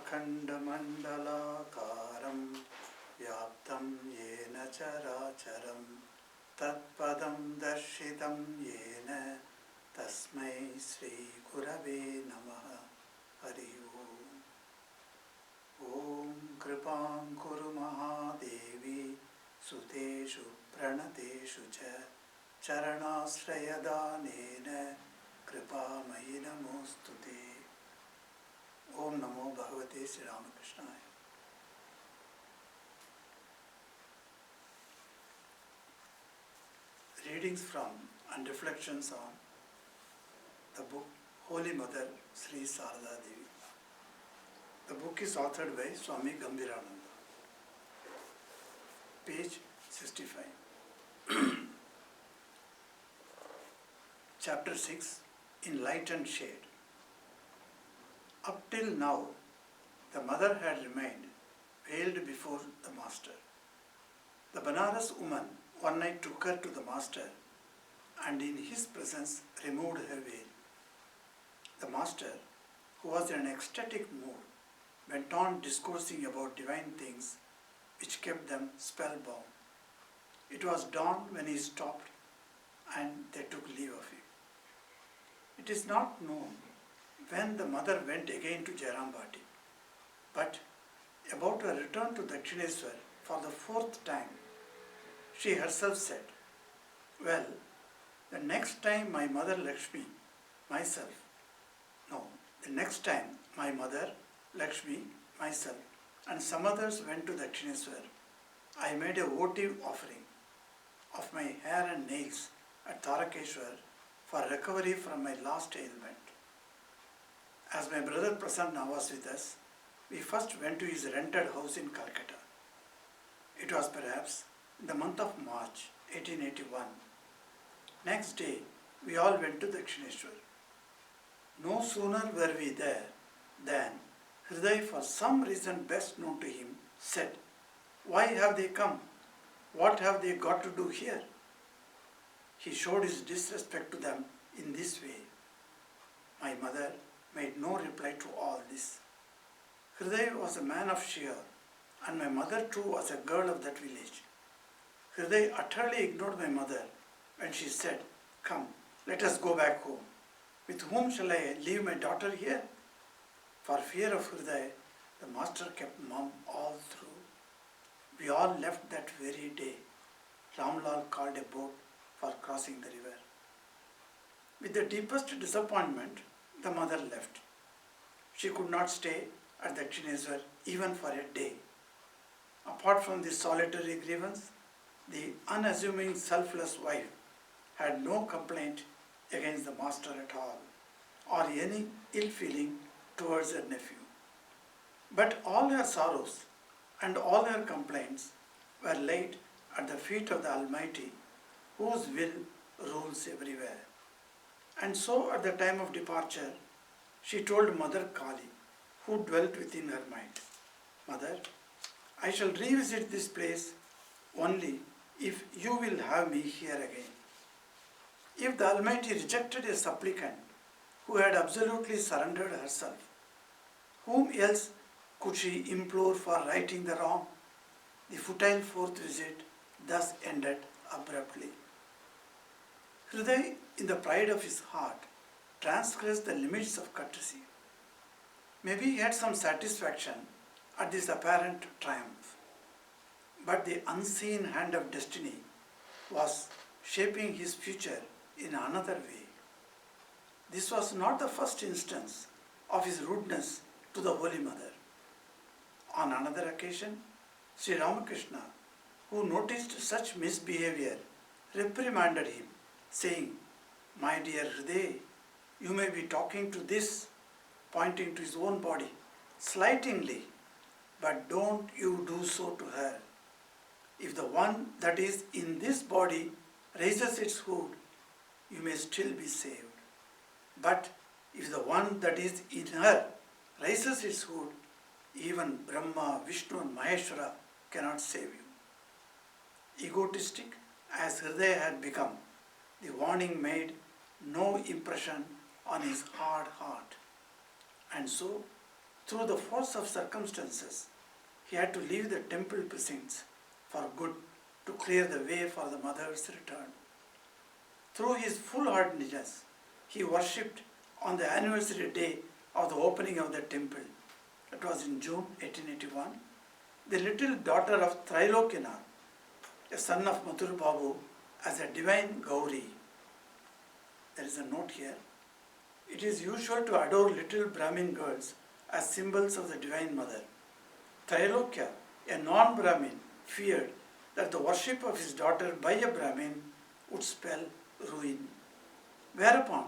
अखण्डमण्डलाकारं व्याप्तं येन चराचरं तत्पदं दर्शितं येन तस्मै श्रीगुरवे नमः। हरि ओम्। ॐ कृपां कुरु महादेवी सुतेषु प्रणतेषु च चरणाश्रयदानेन कृपामयि नमोऽस्तुते। ओम नमो भगवते Shri रामकृष्णाय। Readings from and reflections on the book Holy Mother Sri Sarada Devi. The book is authored by Swami Vimokshananda. Page 65. Chapter 6, In Light and Shade. Up till now, the mother had remained veiled before the master. The Banaras woman one night took her to the master and in his presence removed her veil. The master, who was in an ecstatic mood, went on discoursing about divine things which kept them spellbound. It was dawn when he stopped and they took leave of him. It is not known when the mother went again to Jairambati, but about her return to Dakshineswar for the fourth time, she herself said, "Well, the next time my mother Lakshmi, myself, and some others went to Dakshineswar, I made a votive offering of my hair and nails at Tarakeshwar for recovery from my last ailment. As my brother Prasanna was with us, we first went to his rented house in Calcutta. It was perhaps in the month of March 1881. Next day, we all went to Dakshineshwar. No sooner were we there than Hriday, for some reason best known to him, said, "Why have they come? What have they got to do here?" He showed his disrespect to them in this way. My mother made no reply to all this. Hriday was a man of Shir, and my mother too was a girl of that village. Hriday utterly ignored my mother when she said, "Come, let us go back home. With whom shall I leave my daughter here?" For fear of Hriday, the master kept mum all through. We all left that very day. Ramlal called a boat for crossing the river. With the deepest disappointment, the mother left. She could not stay at Dakshineswar even for a day. Apart from this solitary grievance, the unassuming, selfless wife had no complaint against the master at all, or any ill feeling towards her nephew. But all her sorrows and all her complaints were laid at the feet of the Almighty, whose will rules everywhere. And so at the time of departure, she told Mother Kali, who dwelt within her mind, "Mother, I shall revisit this place only if you will have me here again." If the Almighty rejected a supplicant who had absolutely surrendered herself, whom else could she implore for righting the wrong? The futile fourth visit thus ended abruptly. Hriday, in the pride of his heart, transgressed the limits of courtesy. Maybe he had some satisfaction at this apparent triumph, but the unseen hand of destiny was shaping his future in another way. This was not the first instance of his rudeness to the Holy Mother. On another occasion, Sri Ramakrishna, who noticed such misbehavior, reprimanded him, saying, "My dear Hriday, you may be talking to this," pointing to his own body, "slightingly, but don't you do so to her. If the one that is in this body raises its hood, you may still be saved. But if the one that is in her raises its hood, even Brahma, Vishnu and Maheshwara cannot save you." Egotistic as Hriday had become, the warning made no impression on his hard heart. And so, through the force of circumstances, he had to leave the temple precincts for good to clear the way for the mother's return. Through his foolhardiness, he worshipped on the anniversary day of the opening of the temple. It was in June 1881. The little daughter of Trilokinath, a son of Mathur Babu, as a divine Gauri. There is a note here. It is usual to adore little Brahmin girls as symbols of the Divine Mother. Trilokya, a non-Brahmin, feared that the worship of his daughter by a Brahmin would spell ruin. Whereupon,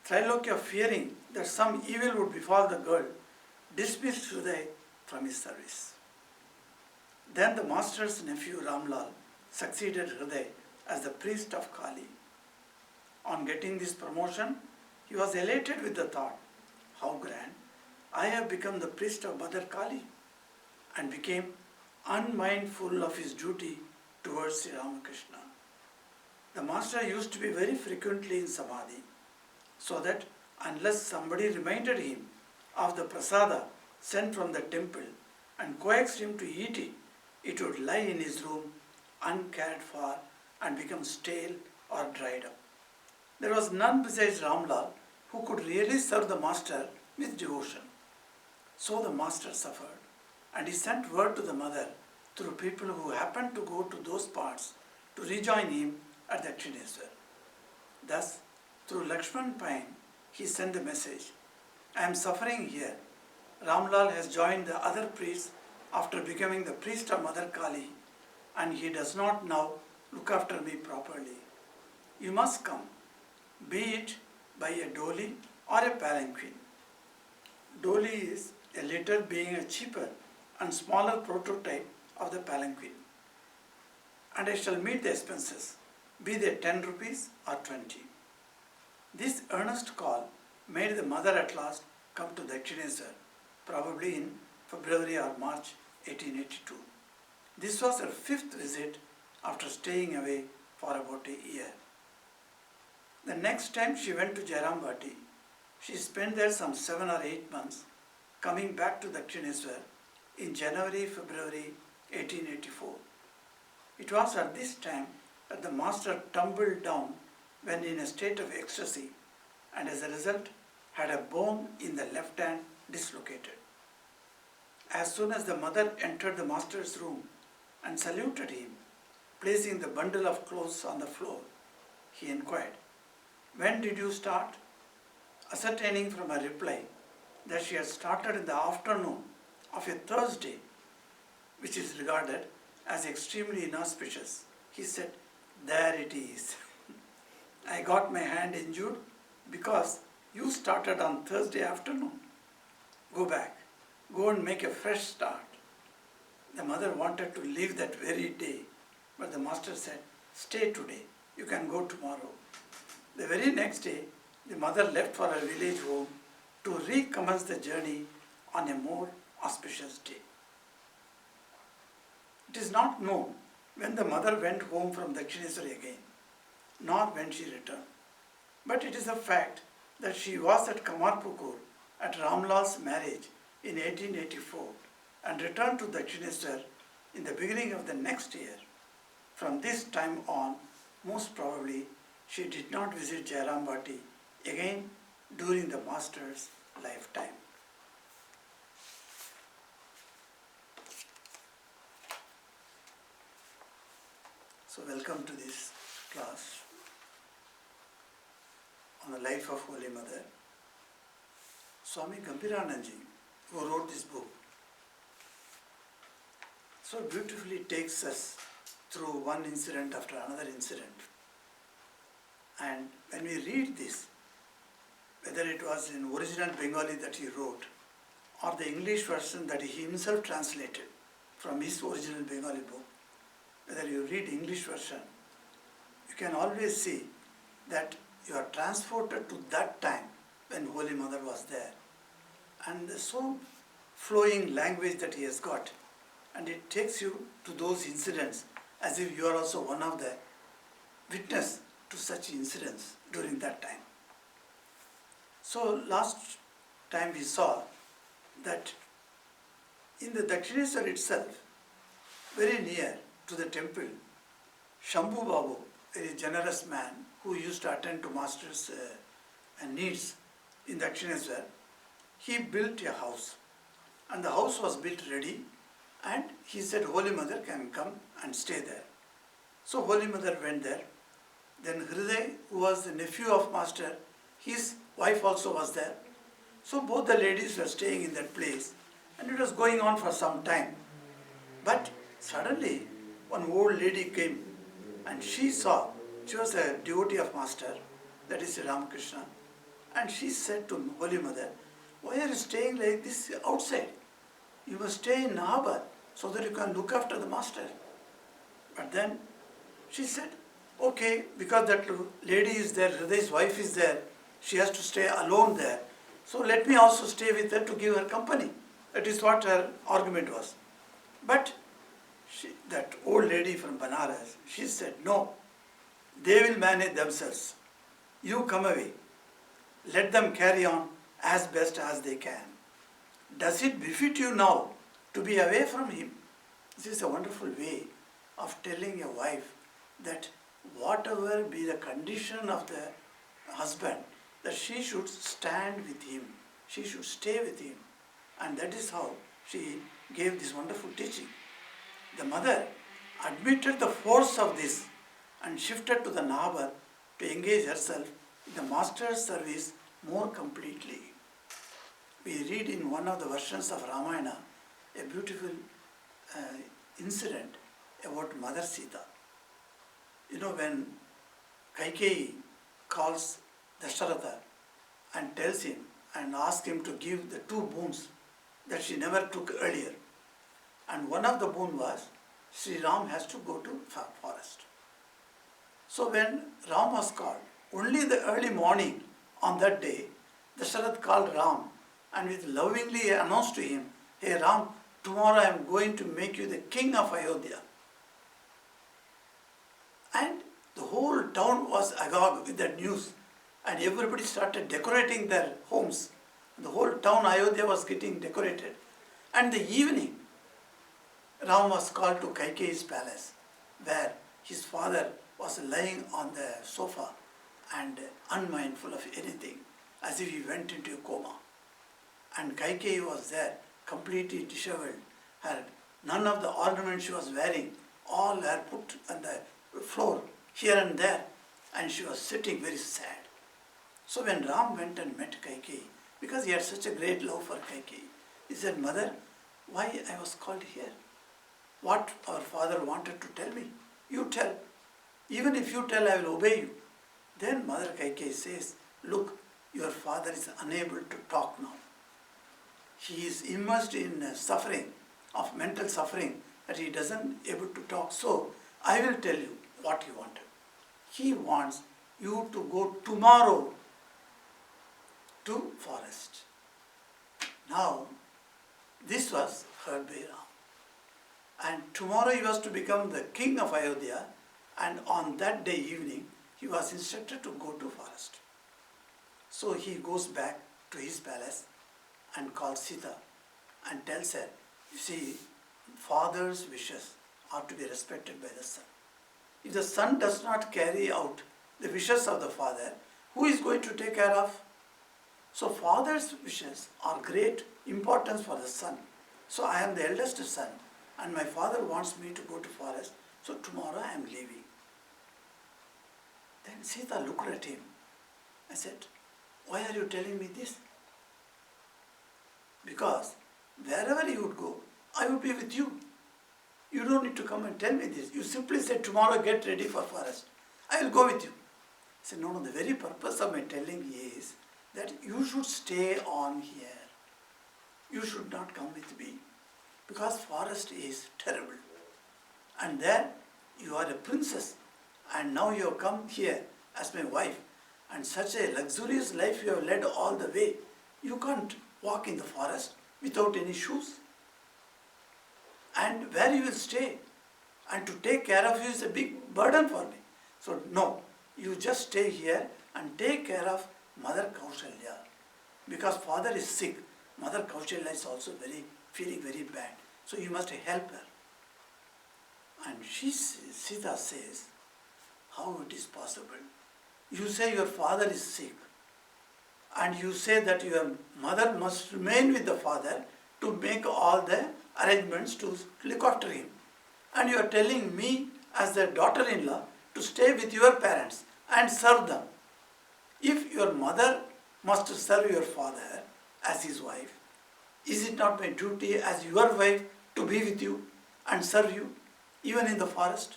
Trilokya, fearing that some evil would befall the girl, dismissed Hriday from his service. Then the master's nephew Ramlal succeeded Hriday as the priest of Kali. On getting this promotion, he was elated with the thought, how grand, I have become the priest of Mother Kali, and became unmindful of his duty towards Sri Ramakrishna. The master used to be very frequently in Samadhi, so that unless somebody reminded him of the prasada sent from the temple and coaxed him to eat it, it would lie in his room uncared for and become stale or dried up. There was none besides Ramlal who could really serve the master with devotion. So the master suffered, and he sent word to the mother through people who happened to go to those parts to rejoin him at the Dakshineswar. Thus, through Lakshman Pine, he sent the message, I am suffering here. Ramlal has joined the other priests after becoming the priest of Mother Kali, and he does not now look after me properly. You must come, be it by a dolly or a palanquin. Dolly is a litter, being a cheaper and smaller prototype of the palanquin. And I shall meet the expenses, be they 10 rupees or 20. This earnest call made the mother at last come to Dakshineswar, probably in February or March 1882. This was her 5th visit after staying away for about a year. The next time she went to Jairambati, she spent there some 7 or 8 months, coming back to Dakshineswar in January-February 1884. It was at this time that the master tumbled down when in a state of ecstasy, and as a result had a bone in the left hand dislocated. As soon as the mother entered the master's room and saluted him, placing the bundle of clothes on the floor, he inquired, when did you start? Ascertaining from her reply that she had started in the afternoon of a Thursday, which is regarded as extremely inauspicious, he said, there it is. I got my hand injured because you started on Thursday afternoon. Go back. Go and make a fresh start. The mother wanted to leave that very day, but the master said, stay today. You can go tomorrow. The very next day, the mother left for her village home to recommence the journey on a more auspicious day. It is not known when the mother went home from Dakshineswar again, nor when she returned. But it is a fact that she was at Kamarpukur at Ramlal's marriage in 1884 and returned to Dakshineswar in the beginning of the next year. From this time on, most probably, she did not visit Jairambati again during the master's lifetime. So welcome to this class on the life of Holy Mother. Swami Gambhirananji, who wrote this book, so beautifully takes us through one incident after another incident. And when we read this, whether it was in original Bengali that he wrote or the English version that he himself translated from his original Bengali book, whether you read English version, you can always see that you are transported to that time when Holy Mother was there. And the so flowing language that he has got, and it takes you to those incidents as if you are also one of the witness to such incidents during that time. So last time we saw that In the Dakshineswar itself, very near to the temple, Shambhu Babu, a very generous man who used to attend to master's needs in Dakshineswar, he built a house. And the house was built ready, and he said Holy Mother can come and stay there. So Holy Mother went there. Then Hriday, who was the nephew of master, his wife also was there. So both the ladies were staying in that place, and it was going on for some time. But suddenly one old lady came, and she saw, she was a devotee of master, that is Ramakrishna, and she said to Holy Mother, why are you staying like this outside? You must stay in Nahabad so that you can look after the master. But then she said, okay, because that lady is there, Hriday's wife is there, she has to stay alone there. So let me also stay with her to give her company. That is what her argument was. But that old lady from Banaras, she said, no, they will manage themselves. You come away. Let them carry on as best as they can. Does it befit you now to be away from him? This is a wonderful way of telling a wife that whatever be the condition of the husband, that she should stand with him, she should stay with him. And that is how she gave this wonderful teaching. The mother admitted the force of this and shifted to the Nahabad to engage herself in the master's service more completely. We read in one of the versions of Ramayana a beautiful incident about Mother Sita. You know, when Kaikeyi calls Dasharatha and tells him and asks him to give the two boons that she never took earlier. And one of the boon was Sri Ram has to go to forest. So when Ram was called, only the early morning on that day, Dasharatha called Ram and with lovingly announced to him, hey Ram, tomorrow I am going to make you the king of Ayodhya. And the whole town was agog with that news, and everybody started decorating their homes. The whole town Ayodhya was getting decorated. And the evening, Ram was called to Kaikeyi's palace, where his father was lying on the sofa and unmindful of anything, as if he went into a coma. And Kaikeyi was there, completely disheveled. None of the ornaments she was wearing, all were put on the floor here and there, and she was sitting very sad. So when Ram went and met Kaikeyi, because he had such a great love for Kaikeyi, he said, Mother, why I was called here? What our father wanted to tell me, you tell. Even if you tell, I will obey you. Then Mother Kaikeyi says, look, your father is unable to talk now. He is immersed in suffering, of mental suffering, that he doesn't able to talk. So I will tell you what he wanted. He wants you to go tomorrow to forest. Now, this was heard by Ram. And tomorrow he was to become the king of Ayodhya, and on that day evening, he was instructed to go to forest. So he goes back to his palace and calls Sita and tells her, you see, father's wishes are to be respected by the son. If the son does not carry out the wishes of the father, who is going to take care of? So father's wishes are great importance for the son. So I am the eldest son, and my father wants me to go to forest, so tomorrow I am leaving. Then Sita looked at him and said, why are you telling me this? Because wherever you would go, I would be with you. You don't need to come and tell me this. You simply say, tomorrow get ready for forest. I will go with you. I said, no, the very purpose of my telling is that you should stay on here. You should not come with me. Because forest is terrible. And there you are a princess. And now you have come here as my wife. And such a luxurious life you have led all the way. You can't walk in the forest without any shoes. And where you will stay. And to take care of you is a big burden for me. So no, you just stay here and take care of Mother Kaushalya. Because father is sick, Mother Kaushalya is also very feeling very bad. So you must help her. And Sita says, how it is possible? You say your father is sick, and you say that your mother must remain with the father to make all the arrangements to look after him. And you are telling me as the daughter-in-law to stay with your parents and serve them. If your mother must serve your father as his wife, is it not my duty as your wife to be with you and serve you, even in the forest?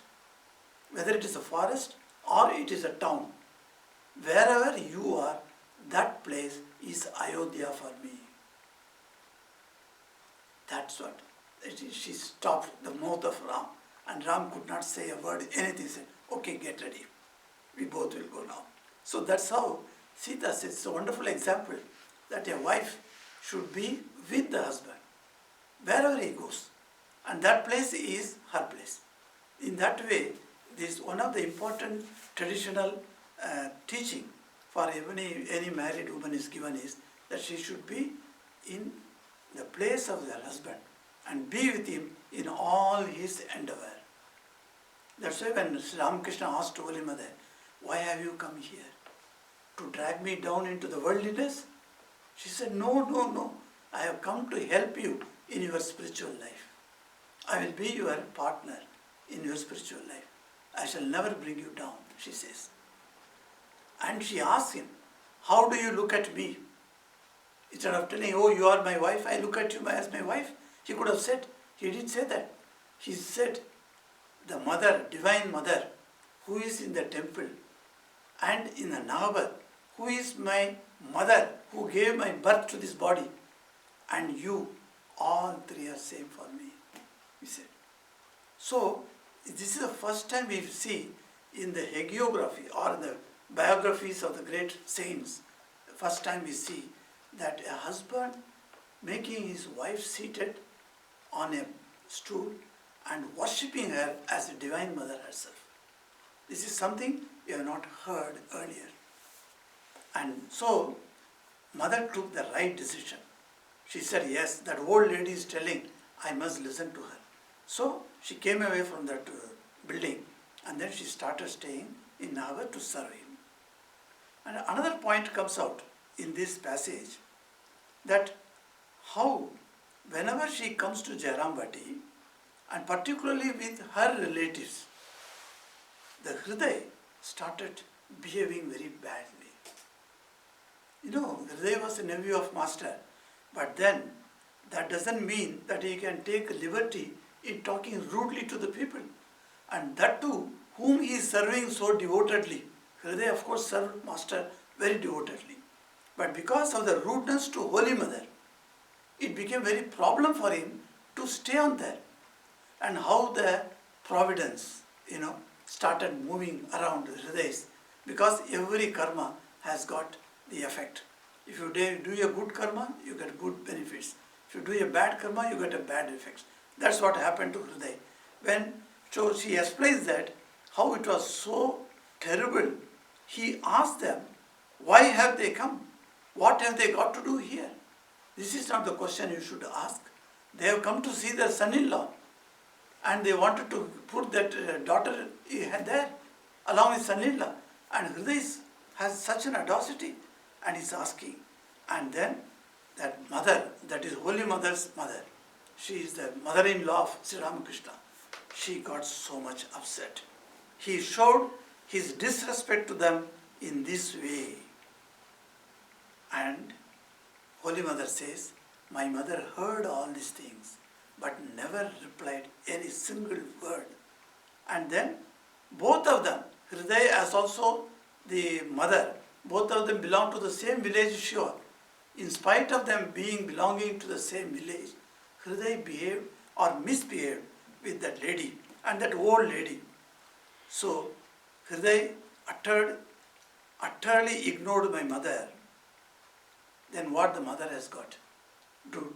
Whether it is a forest or it is a town, wherever you are, that place is Ayodhya for me. That's what. She stopped the mouth of Ram, and Ram could not say a word, anything. He said, okay, get ready. We both will go now. So that's how Sita says, it's a wonderful example that a wife should be with the husband wherever he goes. And that place is her place. In that way, this is one of the important traditional teaching for any married woman is given is that she should be in the place of her husband and be with him in all his endeavor. That's why when Sri Ramakrishna asked Holy Mother, why have you come here? To drag me down into the worldliness? She said, no, no, no. I have come to help you in your spiritual life. I will be your partner in your spiritual life. I shall never bring you down, she says. And she asks him, how do you look at me? Instead of telling, oh, you are my wife, I look at you as my wife. He could have said, he didn't say that. He said, the mother, divine mother, who is in the temple and in the Nahabat, who is my mother, who gave my birth to this body, and you, all three are same for me, he said. So, this is the first time we see in the hagiography or in the biographies of the great saints, the first time we see that a husband making his wife seated on a stool and worshipping her as a divine mother herself. This is something we have not heard earlier. And so, mother took the right decision. She said, yes, that old lady is telling, I must listen to her. So, she came away from that building and then she started staying in Nahabat to serve him. And another point comes out in this passage that how whenever she comes to Jairambati and particularly with her relatives, the Hriday started behaving very badly. You know, Hriday was a nephew of Master, but then that doesn't mean that he can take liberty in talking rudely to the people. And that too, whom he is serving so devotedly. Hriday, of course, served Master very devotedly. But because of the rudeness to Holy Mother, it became very problem for him to stay on there. And how the providence, started moving around Hridays, because every karma has got the effect. If you do a good karma, you get good benefits. If you do a bad karma, you get a bad effects. That's what happened to Hriday. So she explains that how it was so terrible. He asked them, why have they come? What have they got to do here? This is not the question you should ask. They have come to see their son-in-law and they wanted to put that daughter there along with son-in-law. And Hriday has such an audacity and he's asking. And then that mother, that is Holy Mother's mother, she is the mother-in-law of Sri Ramakrishna. She got so much upset. He showed his disrespect to them in this way. And Holy Mother says, my mother heard all these things, but never replied any single word. And then both of them, Hriday as also the mother, both of them belong to the same village Shiva. In spite of them belonging to the same village, Hriday behaved or misbehaved with that lady and that old lady. So Hriday utterly ignored my mother. Then what the mother has got? Do.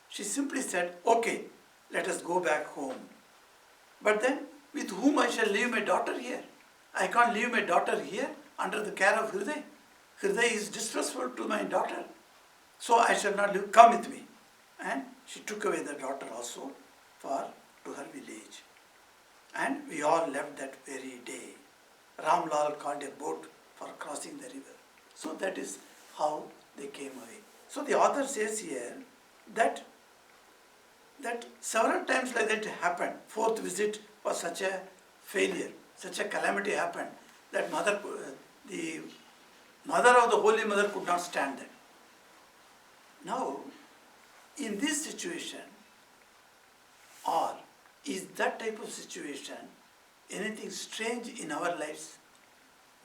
She simply said, okay, let us go back home. But then, with whom I shall leave my daughter here? I can't leave my daughter here under the care of Hriday. Hriday is distrustful to my daughter. So I shall not leave. Come with me. And she took away the daughter also to her village. And we all left that very day. Ramlal called a boat for crossing the river. So that is how they came away. So the author says here that several times like that happened. Fourth visit was such a failure, such a calamity happened that the mother of the Holy Mother could not stand that. Now, in this situation, or is that type of situation anything strange in our lives?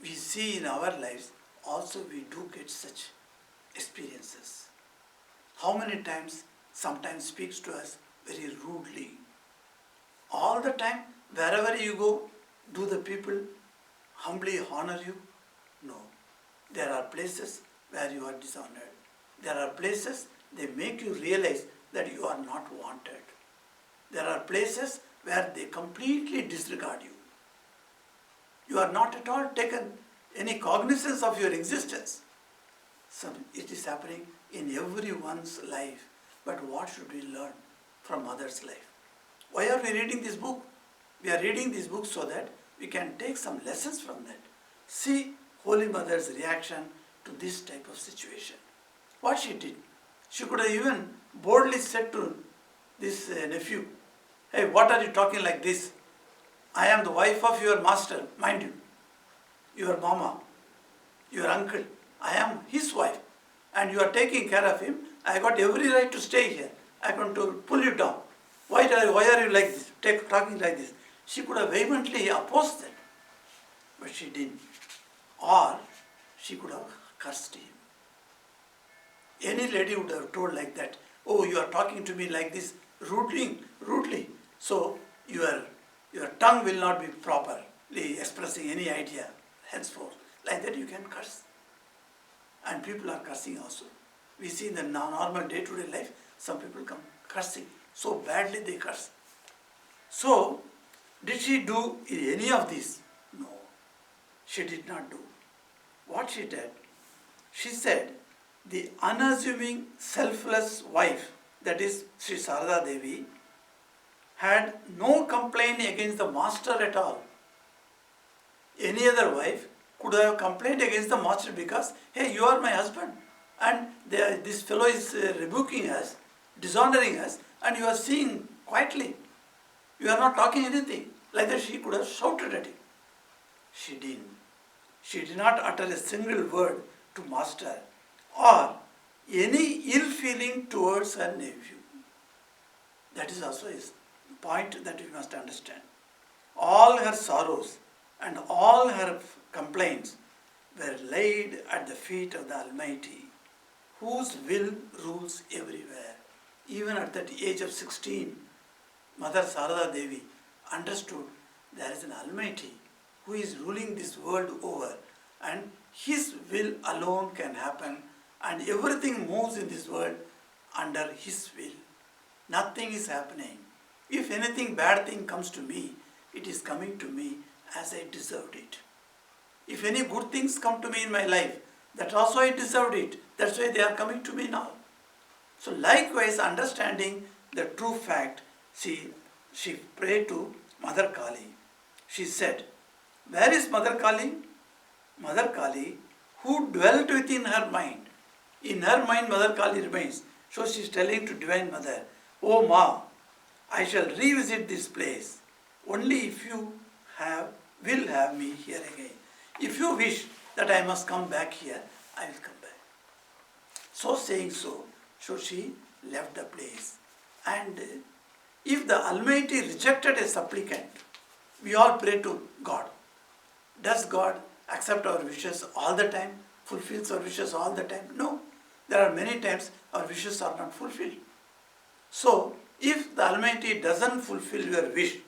We see in our lives also we do get such experiences. How many times sometimes speaks to us very rudely? All the time, wherever you go, do the people humbly honor you? No. There are places where you are dishonored. There are places they make you realize that you are not wanted. There are places where they completely disregard you. You are not at all taken any cognizance of your existence. So it is happening in everyone's life. But what should we learn from mother's life? Why are we reading this book? We are reading this book so that we can take some lessons from that. See Holy Mother's reaction to this type of situation. What she did, she could have even boldly said to this nephew, "Hey, what are you talking like this? I am the wife of your master, mind you, your mama, your uncle. I am his wife and you are taking care of him. I got every right to stay here. I am going to pull you down. Why are you like this, talking like this?" She could have vehemently opposed that, but she didn't. Or she could have cursed him. Any lady would have told like that, "Oh, you are talking to me like this, rudely. So your tongue will not be properly expressing any idea henceforth." Like that you can curse. And people are cursing also. We see in the normal day-to-day life, some people come cursing. So badly they curse. So, did she do any of this? No, she did not do. What she did, she said, the unassuming, selfless wife, that is Sri Sarada Devi, had no complaint against the master at all. Any other wife could have complained against the master because, "Hey, you are my husband and this fellow is rebuking us, dishonoring us, and you are seeing quietly. You are not talking anything." Like that she could have shouted at him. She didn't. She did not utter a single word to master or any ill feeling towards her nephew. That is also a point that we must understand. All her sorrows and all her complaints were laid at the feet of the Almighty, whose will rules everywhere. Even at that age of 16, Mother Sarada Devi understood there is an Almighty who is ruling this world over, and His will alone can happen, and everything moves in this world under His will. Nothing is happening. If anything bad thing comes to me, it is coming to me as I deserved it. If any good things come to me in my life, that also I deserved it. That's why they are coming to me now. So likewise, understanding the true fact, she prayed to Mother Kali. She said, "Where is Mother Kali?" Mother Kali, who dwelt within her mind. In her mind, Mother Kali remains. So she is telling to Divine Mother, "Oh Ma, I shall revisit this place only if you will have me here again. If you wish that I must come back here, I will come back." So saying so she left the place. And if the Almighty rejected a supplicant, we all pray to God. Does God accept our wishes all the time, fulfills our wishes all the time? No. There are many times our wishes are not fulfilled. So, if the Almighty doesn't fulfill your wish,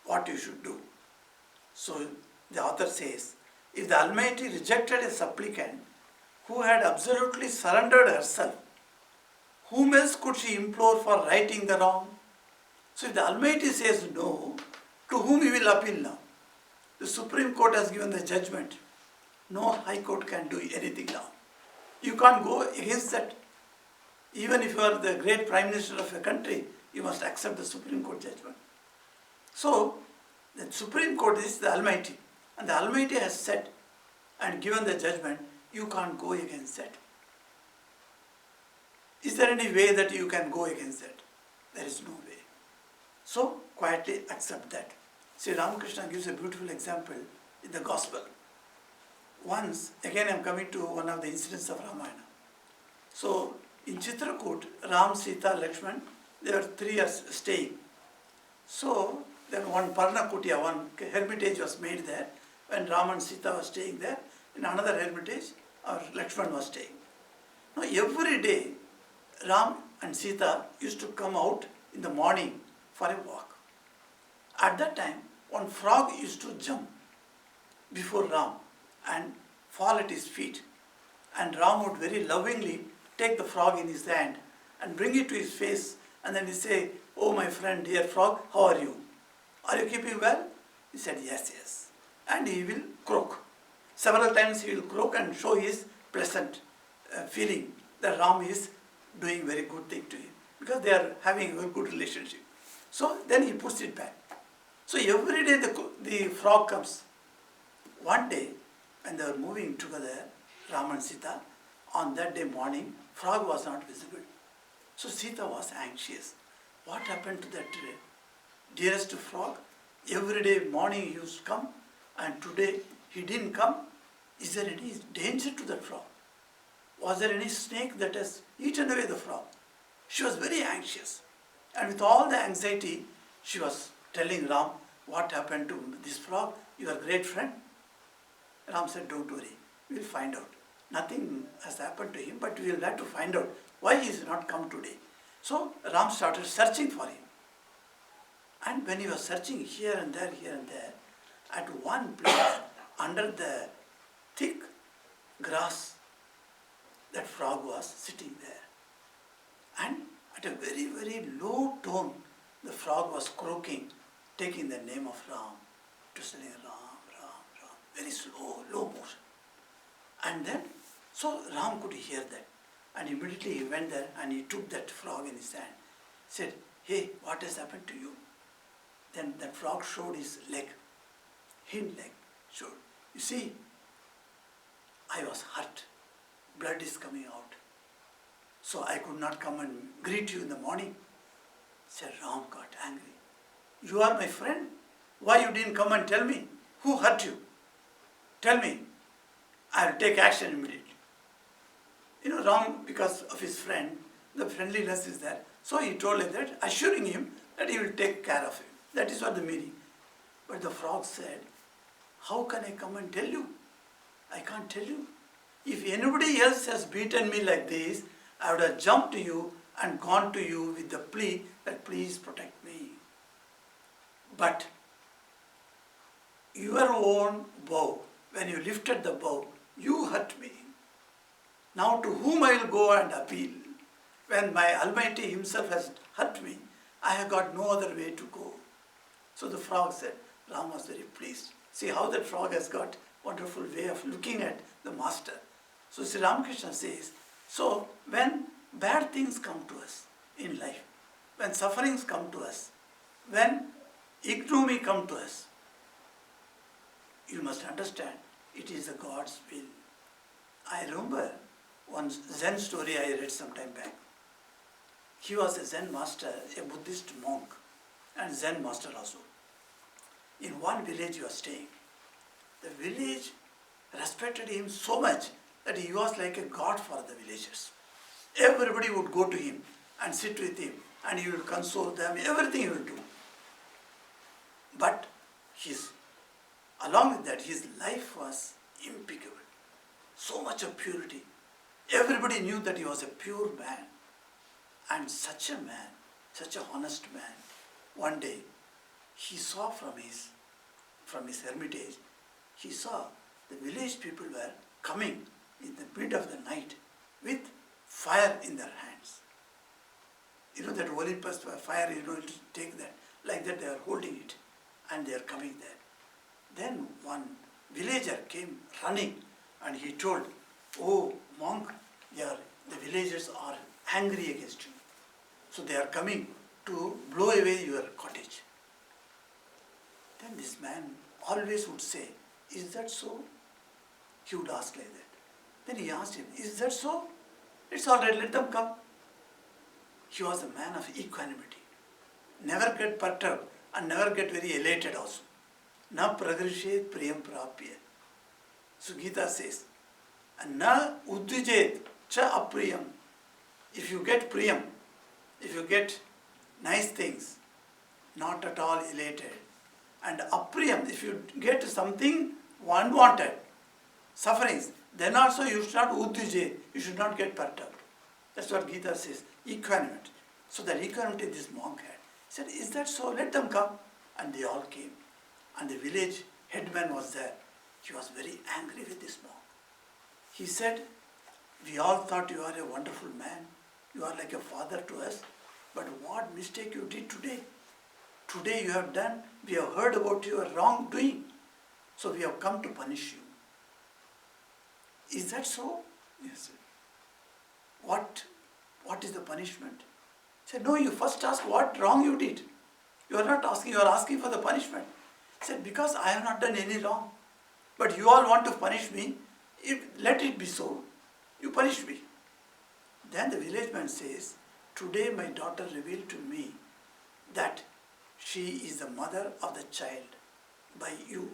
what you should do? So, the author says, if the Almighty rejected a supplicant who had absolutely surrendered herself, whom else could she implore for righting the wrong? So if the Almighty says no, to whom he will appeal now? The Supreme Court has given the judgment. No High Court can do anything now. You can't go against that. Even if you are the great Prime Minister of a country, you must accept the Supreme Court judgment. So, the Supreme Court is the Almighty, and the Almighty has said and given the judgment, you can't go against that. Is there any way that you can go against that? There is no way. So, quietly accept that. Sri Ramakrishna gives a beautiful example in the Gospel. Once, again I am coming to one of the incidents of Ramayana. So, in Chitrakoot, Ram, Sita, Lakshman, they were 3 years staying. So, then one Parna Kutiya, one hermitage was made there. When Ram and Sita were staying there, in another hermitage, our Lakshman was staying. Now, every day, Ram and Sita used to come out in the morning for a walk. At that time, one frog used to jump before Ram and fall at his feet. And Ram would very lovingly take the frog in his hand and bring it to his face, and then he say, "Oh my friend, dear frog, how are you? Are you keeping well?" He said, "Yes, yes." And he will croak. Several times he will croak and show his pleasant feeling that Ram is doing very good thing to him, because they are having a good relationship. So then he puts it back. So every day the frog comes. One day, when they were moving together, Ram and Sita, on that day morning, frog was not visible. So Sita was anxious. What happened to that dearest frog? Every day morning he used to come, and today he didn't come. Is there any danger to that frog? Was there any snake that has eaten away the frog? She was very anxious. And with all the anxiety, she was telling Ram, what happened to this frog, your great friend? Ram said, don't worry, we will find out. Nothing has happened to him, but we will have to find out why he has not come today. So Ram started searching for him. And when he was searching here and there, at one place, under the thick grass, that frog was sitting there. And at a very, very low tone, the frog was croaking, taking the name of Ram to say Ram, Ram, Ram. Very slow, low motion. And then, so Ram could hear that. And immediately he went there and he took that frog in his hand. Said, hey, what has happened to you? Then that frog showed his leg, hind leg showed. You see, I was hurt. Blood is coming out. So I could not come and greet you in the morning. Said Ram got angry. You are my friend. Why you didn't come and tell me? Who hurt you? Tell me. I will take action immediately. You know, Ram, because of his friend, the friendliness is there. So he told like that, assuring him that he will take care of him. That is what the meaning. But the frog said, how can I come and tell you? I can't tell you. If anybody else has beaten me like this, I would have jumped to you and gone to you with the plea that please protect me. But your own bow, when you lifted the bow, you hurt me. Now to whom I will go and appeal? When my Almighty himself has hurt me, I have got no other way to go. So the frog said, Ram was very pleased. See how that frog has got wonderful way of looking at the master. So Sri Ramakrishna says, so when bad things come to us in life, when sufferings come to us, when ignominy come to us, you must understand it is the God's will. I remember one Zen story I read some time back. He was a Zen master, a Buddhist monk, and Zen master also. In one village he was staying. The village respected him so much that he was like a god for the villagers. Everybody would go to him and sit with him, and he will console them, everything he will do. But along with that, his life was impeccable. So much of purity. Everybody knew that he was a pure man. And such a man, such a honest man, one day he saw from his hermitage, he saw the village people were coming in the mid of the night with fire in their hands. You know that Olympus fire, to take that. Like that they are holding it and they are coming there. Then one villager came running and he told, oh monk, the villagers are angry against you. So they are coming to blow away your cottage. Then this man always would say, is that so? He would ask like that. Then he asked him, is that so? It's all right, let them come. He was a man of equanimity. Never get perturbed and never get very elated also. Na pragrishet priyam prapya. So Gita says, na udvijet cha apriyam. If you get priyam, if you get nice things, not at all elated. And apriyam, if you get something unwanted, sufferings, then also you should not udvijet, you should not get perturbed. That's what Gita says, equanimity. So that equanimity this monk had. He said, is that so? Let them come. And they all came. And the village headman was there. He was very angry with this monk. He said, we all thought you are a wonderful man. You are like a father to us. But what mistake you did today? Today you have done, we have heard about your wrongdoing. So we have come to punish you. Is that so? Yes, sir. What is the punishment? He said, no, you first ask what wrong you did. You are not asking, you are asking for the punishment. He said, because I have not done any wrong. But you all want to punish me. Let it be so. You punish me. Then the village man says, today my daughter revealed to me that she is the mother of the child by you.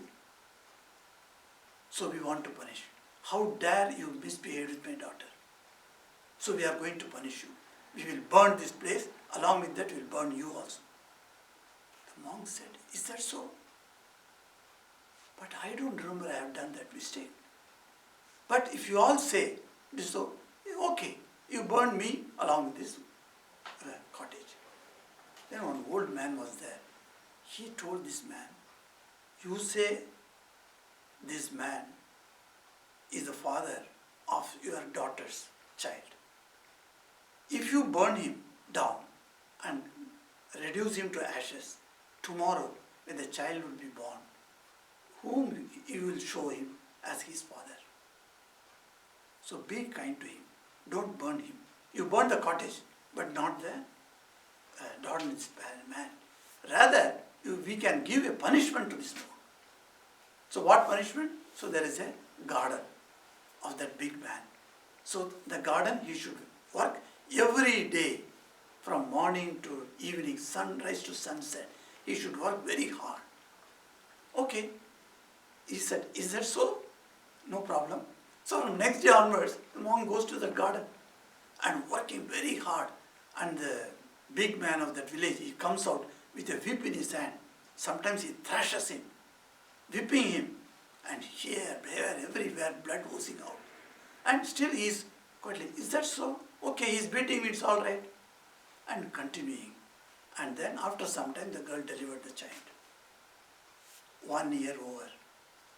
So we want to punish you. How dare you misbehave with my daughter? So we are going to punish you. We will burn this place. Along with that, we will burn you also. The monk said, is that so? But I don't remember I have done that mistake. But if you all say this, so okay, you burn me along with this cottage. Then one old man was there. He told this man, you say this man is the father of your daughter's child. If you burn him down and reduce him to ashes, tomorrow when the child will be born, whom you will show him as his father. So be kind to him. Don't burn him. You burn the cottage, but not the daughter's man. Rather, we can give a punishment to this man. So what punishment? So there is a garden of that big man. So the garden he should work every day from morning to evening, sunrise to sunset. He should work very hard. Okay. He said, is that so? No problem. So from next day onwards, the monk goes to the garden and working very hard. And the big man of that village, he comes out with a whip in his hand. Sometimes he thrashes him, whipping him. And here, there, everywhere, blood oozing out. And still he is quite like, is that so? Okay, he is beating me, it's all right. And continuing. And then after some time, the girl delivered the child. 1 year over.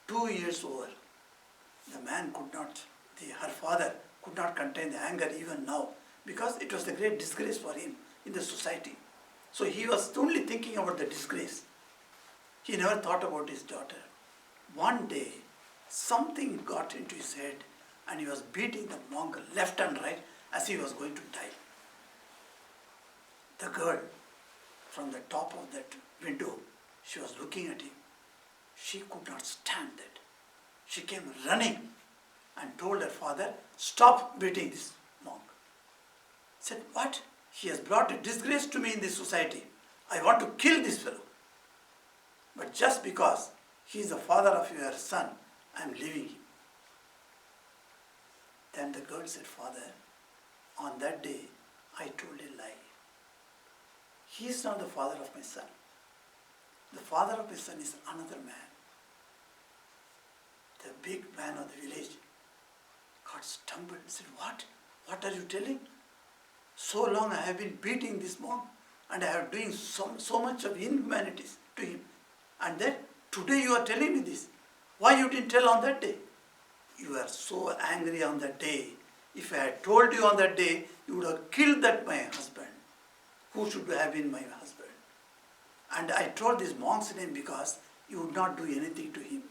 2 years over. The man could not, her father could not contain the anger even now, because it was a great disgrace for him in the society. So he was only thinking about the disgrace. He never thought about his daughter. One day, something got into his head and he was beating the monk left and right as he was going to die. The girl, from the top of that window, she was looking at him. She could not stand that. She came running and told her father, stop beating this monk. He said, what? He has brought a disgrace to me in this society. I want to kill this fellow. But just because he is the father of your son, I am leaving him. Then the girl said, Father, on that day I told a lie. He is not the father of my son. The father of my son is another man. The big man of the village got stumbled and said, what? What are you telling? So long I have been beating this monk and I have doing so much of inhumanities to him. And then today you are telling me this. Why you didn't tell on that day? You are so angry on that day. If I had told you on that day, you would have killed that my husband. Who should have been my husband? And I told this monk's name because you would not do anything to him.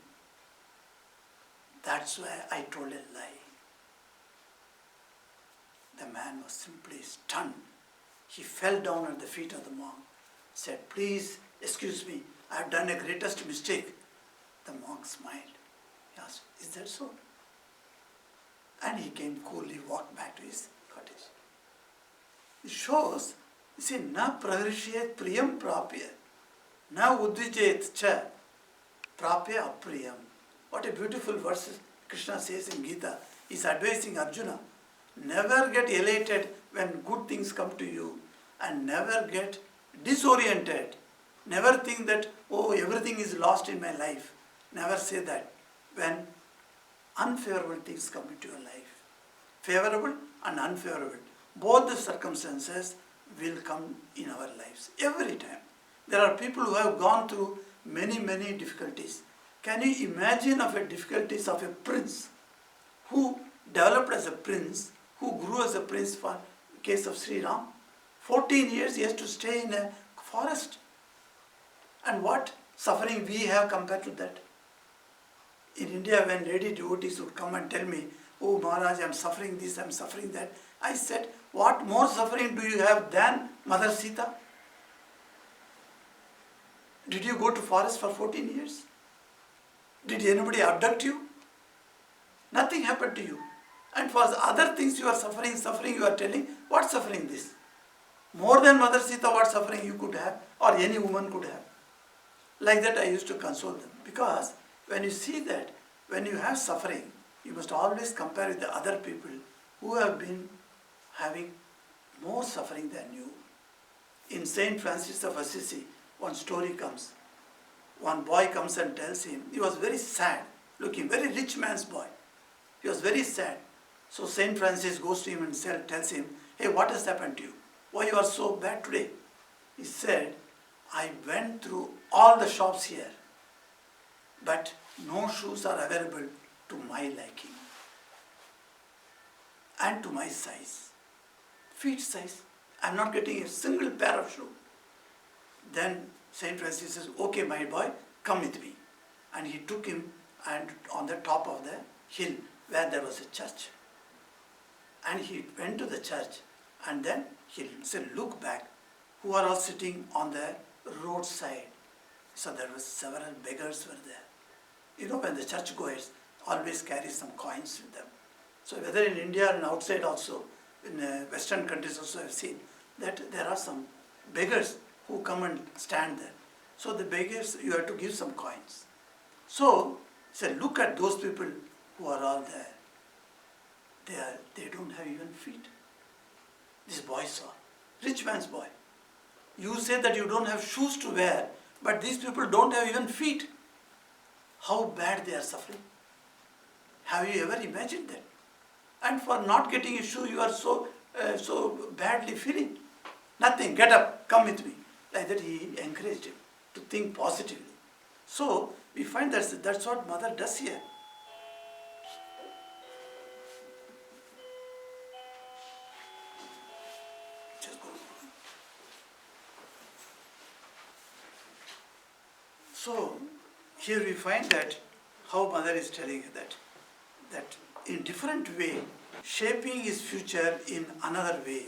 That's why I told a lie. The man was simply stunned. He fell down at the feet of the monk, said, "Please, excuse me, I have done a greatest mistake." The monk smiled. He asked, "Is that so?" And he came coolly, walked back to his cottage. It shows, you see, na praharishyet priyam prapya, na udvijayet cha prapya apriyam. What a beautiful verse Krishna says in Gita. He's advising Arjuna, never get elated when good things come to you, and never get disoriented. Never think that, oh, everything is lost in my life. Never say that when unfavorable things come into your life. Favorable and unfavorable, both the circumstances will come in our lives every time. There are people who have gone through many, many difficulties. Can you imagine of the difficulties of a prince who developed as a prince, who grew as a prince for the case of Sri Ram? 14 years he has to stay in a forest. And what suffering we have compared to that? In India, when lady devotees would come and tell me, "Oh Maharaj, I am suffering this, I am suffering that," I said, what more suffering do you have than Mother Sita? Did you go to forest for 14 years? Did anybody abduct you? Nothing happened to you. And for other things you are suffering you are telling, what suffering this? More than Mother Sita, what suffering you could have, or any woman could have. Like that I used to console them. Because when you see that, when you have suffering, you must always compare with the other people who have been having more suffering than you. In Saint Francis of Assisi, one story comes. One boy comes and tells him, he was very sad, looking, very rich man's boy. He was very sad. So Saint Francis goes to him and tells him, "Hey, what has happened to you? Why you are so bad today?" He said, "I went through all the shops here, but no shoes are available to my liking and to my size, feet size. I am not getting a single pair of shoes." Then Saint Francis says, "Okay, my boy, come with me." And he took him and on the top of the hill where there was a church. And he went to the church and then he said, "Look back, who are all sitting on the roadside?" So there were several beggars were there. You know, when the churchgoers always carry some coins with them. So whether in India and outside also, in Western countries also, I have seen that there are some beggars who come and stand there. So the beggars, you have to give some coins. So he said, "Look at those people who are all there. They don't have even feet." This boy saw, rich man's boy. You say that you don't have shoes to wear, but these people don't have even feet. How bad they are suffering. Have you ever imagined that? And for not getting a shoe, you are so badly feeling. Nothing, get up, come with me. Like that he encouraged him to think positively. So we find that's what mother does here. Just go. So here we find that how mother is telling that in different way, shaping his future in another way.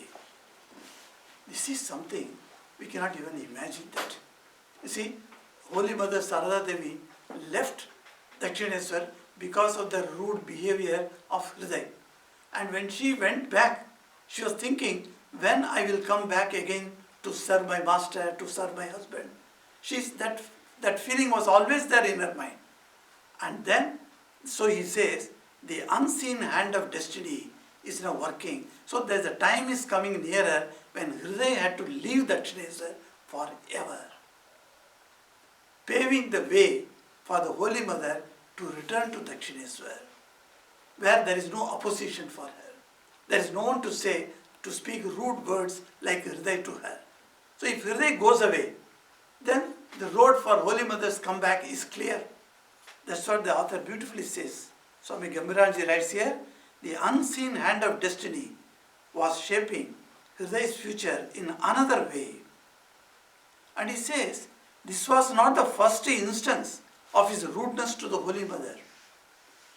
This is something we cannot even imagine that. You see, Holy Mother Sarada Devi left Dakshineswar because of the rude behavior of Hriday. And when she went back, she was thinking, when I will come back again to serve my master, to serve my husband. That feeling was always there in her mind. And then, so he says, the unseen hand of destiny is now working. So there's a time is coming nearer when Hriday had to leave Dakshineswar forever, paving the way for the Holy Mother to return to Dakshineswar, where there is no opposition for her. There is no one to speak rude words like Hriday to her. So if Hriday goes away, then the road for Holy Mother's comeback is clear. That's what the author beautifully says. Swami Gambhiranji writes here, the unseen hand of destiny was shaping Hriday's future in another way. And he says, this was not the first instance of his rudeness to the Holy Mother.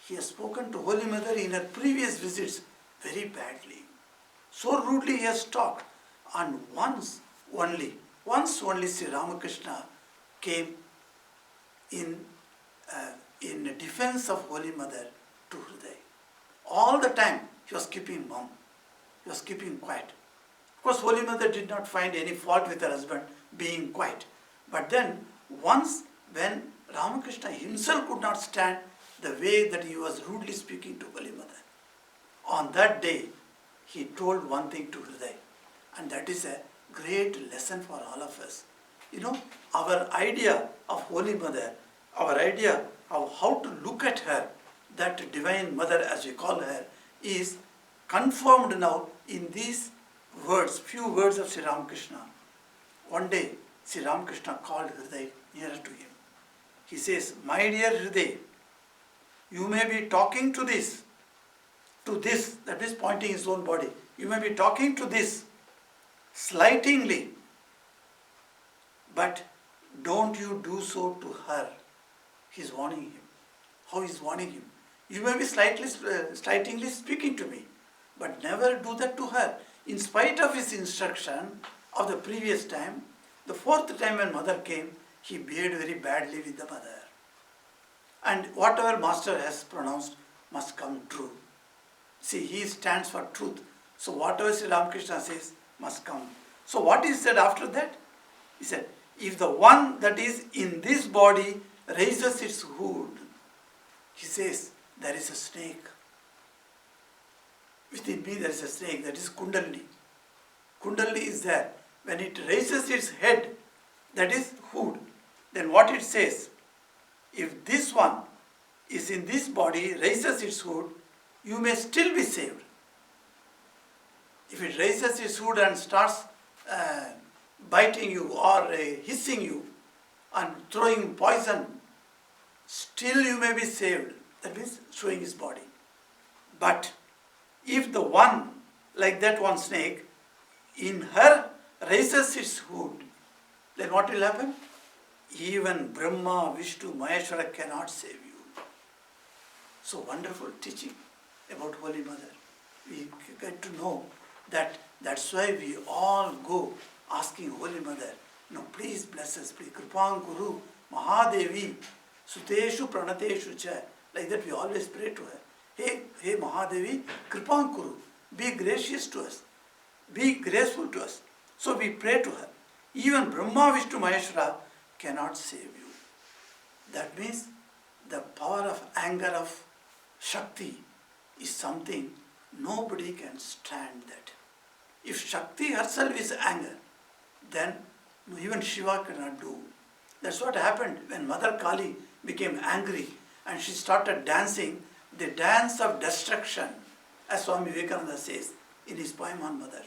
He has spoken to Holy Mother in her previous visits very badly. So rudely he has talked. And once only Sri Ramakrishna came in, in defense of Holy Mother to Hriday. All the time he was keeping mum. He was keeping quiet. Of course, Holy Mother did not find any fault with her husband being quiet. But then, once when Ramakrishna himself could not stand the way that he was rudely speaking to Holy Mother, on that day, he told one thing to Hriday, and that is a great lesson for all of us. You know, our idea of Holy Mother, our idea of how to look at her, that Divine Mother as we call her, is confirmed now in these words, few words of Sri Ramakrishna. One day, Sri Ramakrishna called Hriday nearer to him. He says, "My dear Hriday, you may be talking to this, that is pointing his own body. You may be talking to this slightingly, but don't you do so to her." He is warning him. How he is warning him? You may be slightingly speaking to me, but never do that to her. In spite of his instruction of the previous time, the fourth time when mother came, he behaved very badly with the mother. And whatever master has pronounced must come true. See, he stands for truth. So whatever Sri Ramakrishna says must come. So what he said after that? He said, if the one that is in this body raises its hood, he says, there is a snake. Within me there is a snake, that is Kundalini. Kundalini is there. When it raises its head, that is hood, then what it says, if this one is in this body, raises its hood, you may still be saved. If it raises its hood and starts biting you or hissing you and throwing poison, still you may be saved. That means showing his body. But if the one, like that one snake, in her raises its hood, then what will happen? Even Brahma, Vishnu, Maheshwara cannot save you. So wonderful teaching about Holy Mother. We get to know that that's why we all go asking Holy Mother, please bless us, please, Kripang Guru, Mahadevi, Suteshu Pranateshu Cha. Like that we always pray to her. Hey Mahadevi, Kripang Guru, be gracious to us, be graceful to us. So we pray to her. Even Brahma, Vishnu, Maheshwara cannot save you. That means the power of anger of Shakti is something nobody can stand that. If Shakti herself is anger, then even Shiva cannot do. That's what happened when Mother Kali became angry and she started dancing the dance of destruction, as Swami Vivekananda says in his poem on Mother.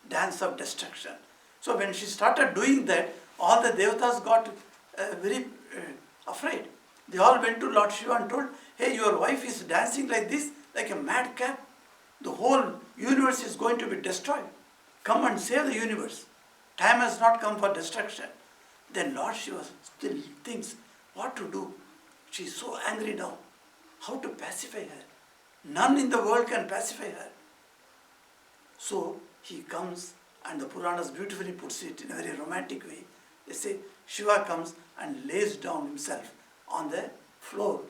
Dance of destruction. So when she started doing that, all the devatas got very afraid. They all went to Lord Shiva and told, hey, your wife is dancing like this, like a madcap. The whole universe is going to be destroyed. Come and save the universe. Time has not come for destruction. Then Lord Shiva still thinks what to do. She is so angry now. How to pacify her? None in the world can pacify her. So he comes, and the Puranas beautifully puts it in a very romantic way. They say Shiva comes and lays down himself on the floor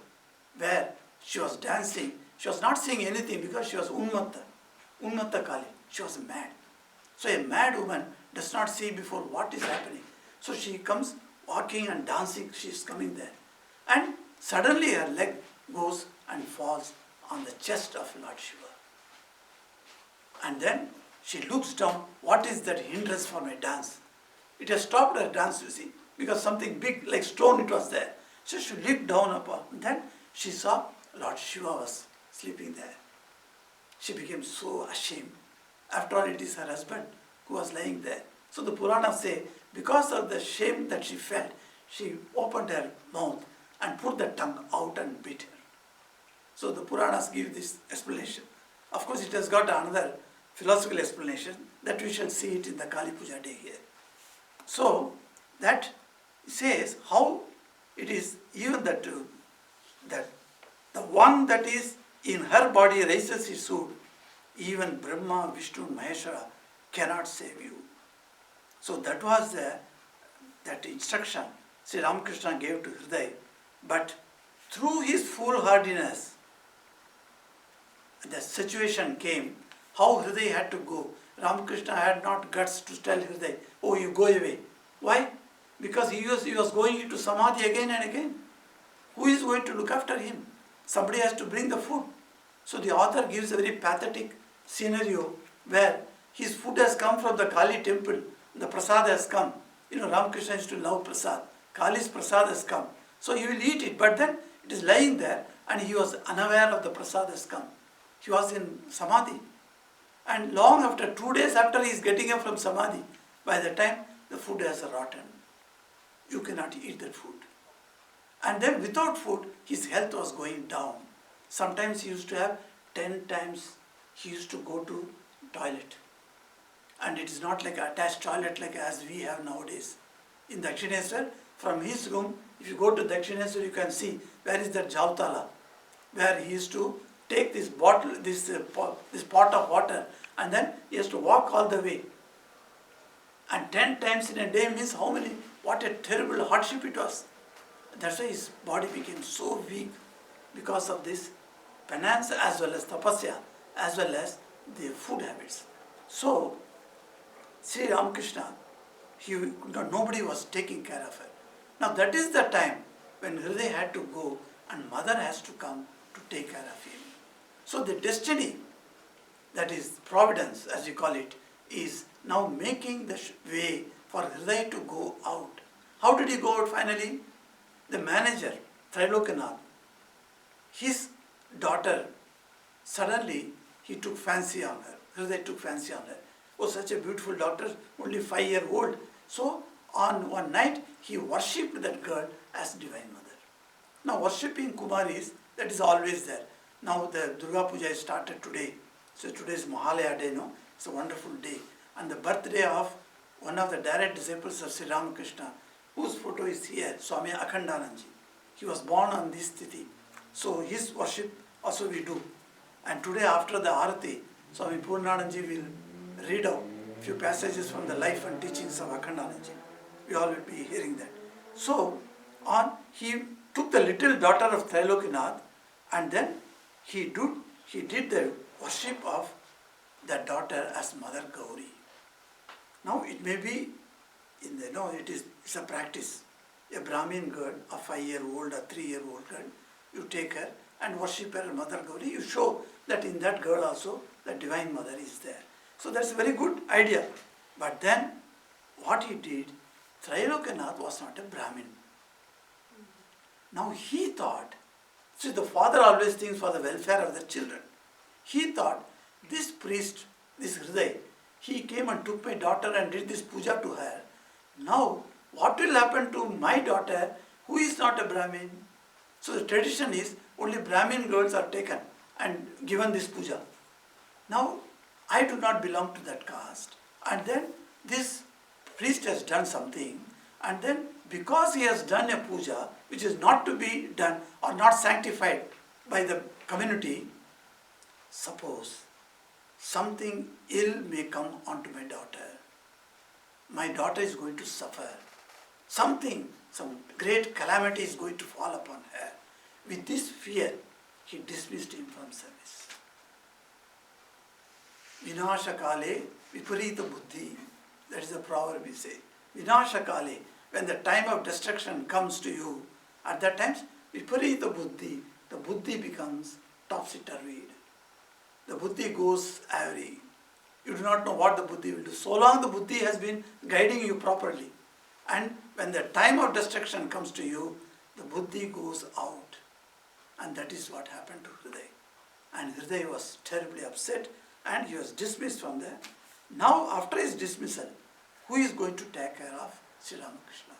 where she was dancing. She was not saying anything because she was Unmatta Kali. She was mad. So a mad woman does not see before what is happening. So she comes walking and dancing. She is coming there. And suddenly her leg goes and falls on the chest of Lord Shiva. And then she looks down, what is that hindrance for my dance? It has stopped her dance, you see, because something big like stone it was there. So she looked down upon, then she saw Lord Shiva was sleeping there. She became so ashamed. After all, it is her husband who was lying there. So the Puranas say, because of the shame that she felt, she opened her mouth and put the tongue out and bit her. So the Puranas give this explanation. Of course, it has got another philosophical explanation that we shall see it in the Kali Puja day here. So that says how it is even that the one that is in her body raises its hood, Even Brahma, Vishnu, Maheshwara cannot save you. So that was that instruction Sri Ramakrishna gave to Hriday. But through his foolhardiness, the situation came, how Hriday had to go. Ramakrishna had not guts to tell Hriday, oh, you go away. Why? Because he was going into Samadhi again and again. Who is going to look after him? Somebody has to bring the food. So the author gives a very pathetic scenario where his food has come from the Kali temple, the prasad has come. You know, Ramakrishna used to love prasad. Kali's prasad has come. So he will eat it, but then it is lying there and he was unaware of the prasad has come. He was in Samadhi. And long after, 2 days after he is getting up from Samadhi, by the time the food has rotten. You cannot eat that food. And then without food, his health was going down. Sometimes he used to have 10 times he used to go to toilet. And it is not like an attached toilet like as we have nowadays. In Dakshineswar, from his room, if you go to Dakshineswar, you can see where is that Javtala, where he used to take this bottle, this pot of water, and then he has to walk all the way. And 10 times in a day means how many? What a terrible hardship it was. That's why his body became so weak because of this penance as well as tapasya, as well as the food habits. So, Sri Ramakrishna, nobody was taking care of her. Now that is the time when Hriday had to go and mother has to come to take care of him. So the destiny, that is providence as you call it, is now making the way for Hriday to go out. How did he go out finally? The manager, Trailokanath, his daughter, suddenly he took fancy on her. Hriday took fancy on her. Oh, such a beautiful daughter, only 5-year-old. So on one night, he worshipped that girl as Divine Mother. Now worshipping Kumaris, that is always there. Now the Durga Puja is started today. So today is Mahalaya Day, no? It's a wonderful day. And the birthday of one of the direct disciples of Sri Ramakrishna, whose photo is here, Swami Akhandananji. He was born on this tithi. So his worship also we do. And today after the Arati, Swami Purnananji will read out a few passages from the life and teachings of Akhandananji. We all will be hearing that. So he took the little daughter of Trailokanath and then he did the worship of that daughter as Mother Gauri. Now it may be, it's a practice. A Brahmin girl, a 5-year-old, a 3-year-old girl, you take her and worship her as Mother Gauri. You show that in that girl also the Divine Mother is there. So that's a very good idea. But then what he did, Trailokanath was not a Brahmin. Now he thought, see, the father always thinks for the welfare of the children. He thought, this priest, this Hriday, he came and took my daughter and did this puja to her. Now, what will happen to my daughter who is not a Brahmin? So the tradition is only Brahmin girls are taken and given this puja. Now, I do not belong to that caste. And then this priest has done something, and then because he has done a puja which is not to be done or not sanctified by the community, suppose something ill may come onto my daughter. My daughter is going to suffer. Some great calamity is going to fall upon her. With this fear, he dismissed him from service. Vinasha kale viparita buddhi. That is the proverb we say. Vinasha kale, when the time of destruction comes to you, at that time, viparita buddhi, the buddhi becomes topsy-turvy. The buddhi goes awry. You do not know what the buddhi will do. So long the buddhi has been guiding you properly. And when the time of destruction comes to you, the buddhi goes out. And that is what happened to Hriday. And Hriday was terribly upset and he was dismissed from there. Now after his dismissal, who is going to take care of Sri Ramakrishna?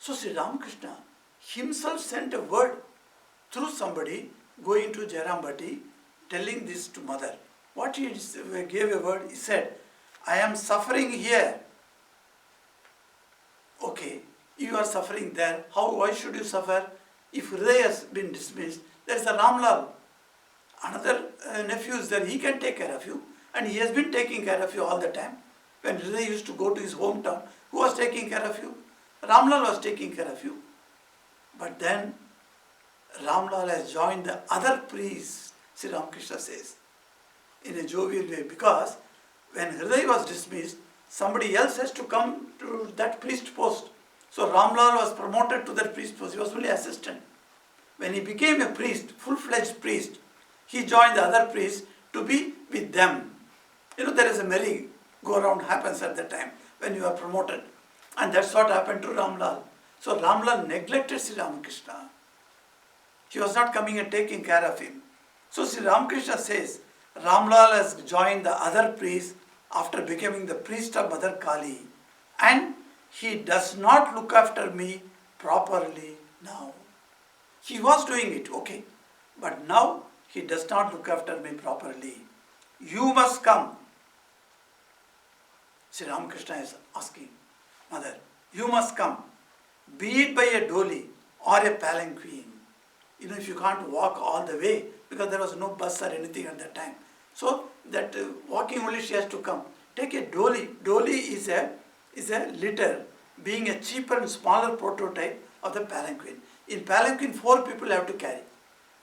So Sri Ramakrishna himself sent a word through somebody going to Jairambati, telling this to mother. What he gave a word, he said, I am suffering here. Okay, you are suffering there. Why should you suffer? If Hriday has been dismissed, there is a Ramlal. another nephew is there, he can take care of you, and he has been taking care of you all the time. When Hriday used to go to his hometown, who was taking care of you? Ramlal was taking care of you. But then Ramlal has joined the other priests, Sri Ramakrishna says, in a jovial way, because when Hriday was dismissed, somebody else has to come to that priest post. So Ramlal was promoted to that priest post. He was only assistant. When he became a priest, full-fledged priest, he joined the other priests to be with them. There is a merry-go-round happens at the time when you are promoted. And that's what happened to Ramlal. So Ramlal neglected Sri Ramakrishna. He was not coming and taking care of him. So Sri Ramakrishna says, Ramlal has joined the other priests after becoming the priest of Mother Kali, and he does not look after me properly now. He was doing it, okay, but now he does not look after me properly. You must come. Sri Ramakrishna is asking, Mother, you must come, be it by a dolly or a palanquin. If you can't walk all the way, because there was no bus or anything at that time. So that walking only she has to come. Take a dolly. Dolly is a litter, being a cheaper and smaller prototype of the palanquin. In palanquin, 4 people have to carry.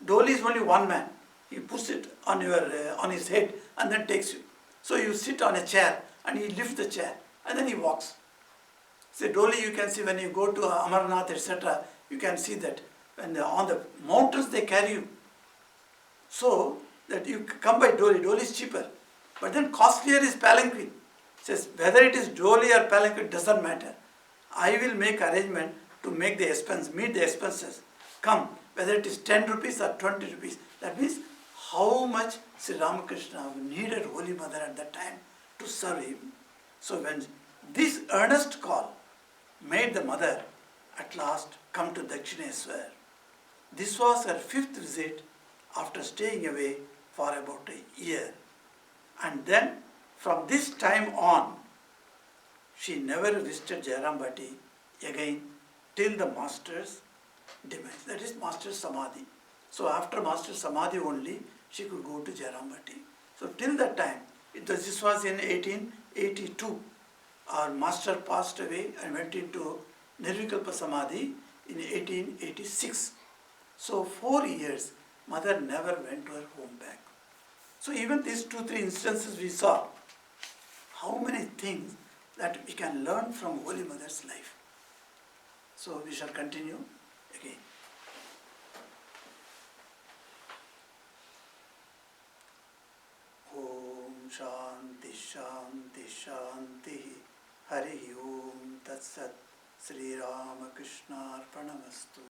Dolly is only one man. He puts it on his head and then takes you. So you sit on a chair and he lifts the chair and then he walks. So dolly you can see when you go to Amarnath, etc. You can see that when on the mountains they carry you. So that you come by dolly. Dolly is cheaper. But then costlier is palanquin. Says whether it is dolly or palanquin doesn't matter. I will make arrangement to make the expense, meet the expenses. Come, whether it is 10 rupees or 20 rupees. That means how much Sri Ramakrishna needed Holy Mother at that time to serve him. So when this earnest call made the mother at last come to Dakshineswar. This was her 5th visit after staying away for about a year. And then from this time on, she never visited Jairambati again till the master's demise. That is master's samadhi. So after master's samadhi only, she could go to Jairambati. So till that time, this was in 1882. Our master passed away and went into Nirvikalpa Samadhi in 1886. So 4 years, mother never went to her home back. So even these 2-3 instances we saw, how many things that we can learn from Holy Mother's life. So we shall continue again. Om Shanti Shanti Shanti Hari Om Tat Sat Sri Ramakrishna Arpanamastu.